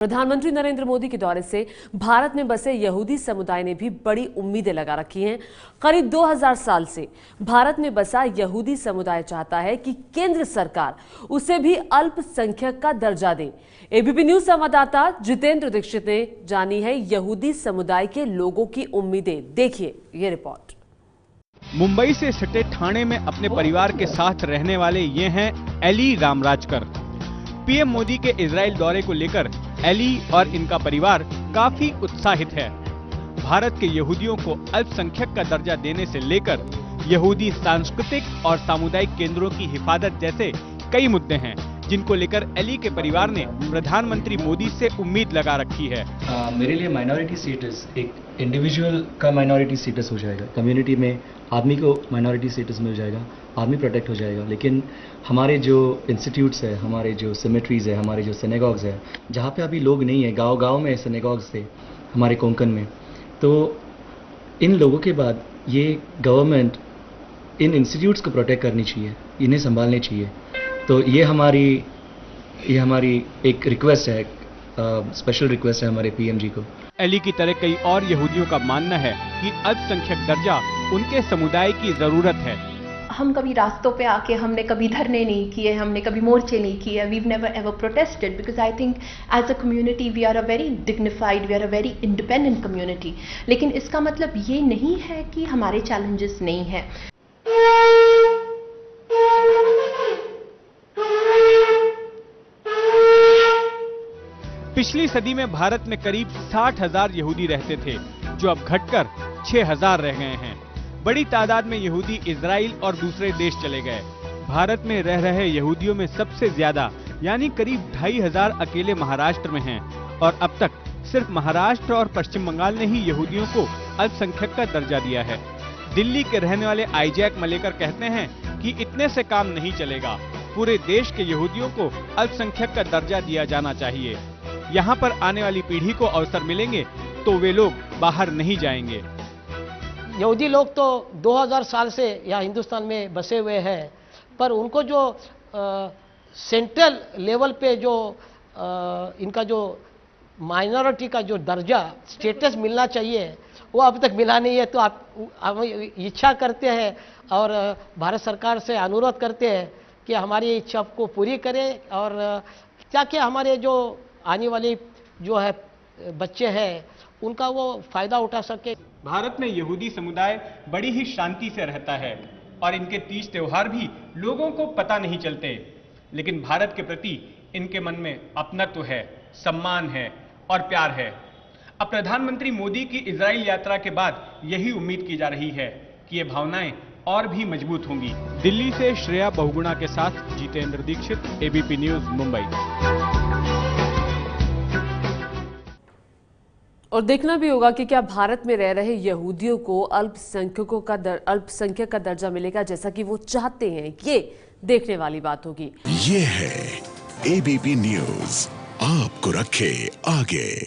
प्रधानमंत्री नरेंद्र मोदी के दौरे से भारत में बसे यहूदी समुदाय ने भी बड़ी उम्मीदें लगा रखी हैं। करीब 2000 साल से भारत में बसा यहूदी समुदाय चाहता है कि केंद्र सरकार उसे भी अल्पसंख्यक का दर्जा दे। एबीपी न्यूज संवाददाता जितेंद्र दीक्षित ने जानी है यहूदी समुदाय के लोगों की उम्मीदें। देखिए ये रिपोर्ट। मुंबई से सटे ठाणे में अपने परिवार के साथ रहने वाले ये हैं एली रामराजकर। पीएम मोदी के इजराइल दौरे को लेकर एली और इनका परिवार काफी उत्साहित है। भारत के यहूदियों को अल्पसंख्यक का दर्जा देने से लेकर यहूदी सांस्कृतिक और सामुदायिक केंद्रों की हिफाजत जैसे कई मुद्दे हैं जिनको लेकर एली के परिवार ने प्रधानमंत्री मोदी से उम्मीद लगा रखी है। मेरे लिए माइनॉरिटी स्टेटस एक इंडिविजुअल का माइनॉरिटी स्टेटस हो जाएगा, कम्युनिटी में आदमी को माइनॉरिटी स्टेटस मिल जाएगा, आदमी प्रोटेक्ट हो जाएगा। लेकिन हमारे जो इंस्टीट्यूट्स है, हमारे जो सिमेट्रीज है, हमारे जो सिनेगॉग्स है, जहाँ पे अभी लोग नहीं है, गांव-गांव में सिनेगॉग्स थे हमारे कोंकण में, तो इन लोगों के बाद ये गवर्नमेंट इन इंस्टीट्यूट्स को प्रोटेक्ट करनी चाहिए, इन्हें संभालने चाहिए। तो ये हमारी एक रिक्वेस्ट है, स्पेशल रिक्वेस्ट है हमारे पीएम जी को। एली की तरह कई और यहूदियों का मानना है कि अल्पसंख्यक दर्जा उनके समुदाय की जरूरत है। हम कभी रास्तों पे आके हमने कभी धरने नहीं किए, हमने कभी मोर्चे नहीं किए, we've never ever protested because I think as a community we are a very dignified, we are a very independent community. लेकिन इसका मतलब ये नहीं है कि हमारे चैलेंजेस नहीं है। पिछली सदी में भारत में करीब 60,000 यहूदी रहते थे, जो अब घटकर 6,000 रह गए हैं। बड़ी तादाद में यहूदी इजराइल और दूसरे देश चले गए। भारत में रह रहे यहूदियों में सबसे ज्यादा यानी करीब 2,500 अकेले महाराष्ट्र में हैं और अब तक सिर्फ महाराष्ट्र और पश्चिम बंगाल ने ही यहूदियों को अल्पसंख्यक का दर्जा दिया है। दिल्ली के रहने वाले आईजैक मलेकर कहते हैं कि इतने से काम नहीं चलेगा, पूरे देश के यहूदियों को अल्पसंख्यक का दर्जा दिया जाना चाहिए। यहाँ पर आने वाली पीढ़ी को अवसर मिलेंगे तो वे लोग बाहर नहीं जाएंगे। यहूदी लोग तो 2000 साल से यहाँ हिंदुस्तान में बसे हुए हैं, पर उनको जो सेंट्रल लेवल पे जो इनका जो माइनॉरिटी का जो दर्जा स्टेटस मिलना चाहिए वो अब तक मिला नहीं है। तो आप इच्छा करते हैं और भारत सरकार से अनुरोध करते हैं कि हमारी इच्छा को पूरी करें और ताकि हमारे जो आने वाली जो है बच्चे हैं उनका वो फायदा उठा सके। भारत में यहूदी समुदाय बड़ी ही शांति से रहता है और इनके तीज त्योहार भी लोगों को पता नहीं चलते, लेकिन भारत के प्रति इनके मन में अपनत्व है, सम्मान है और प्यार है। अब प्रधानमंत्री मोदी की इजराइल यात्रा के बाद यही उम्मीद की जा रही है कि ये भावनाएं और भी मजबूत होंगी। दिल्ली से श्रेया बहुगुणा के साथ जितेंद्र दीक्षित, एबीपी न्यूज, मुंबई। और देखना भी होगा कि क्या भारत में रह रहे यहूदियों को अल्पसंख्यक का दर्जा मिलेगा जैसा कि वो चाहते हैं। ये देखने वाली बात होगी। ये है एबीपी न्यूज, आपको रखे आगे।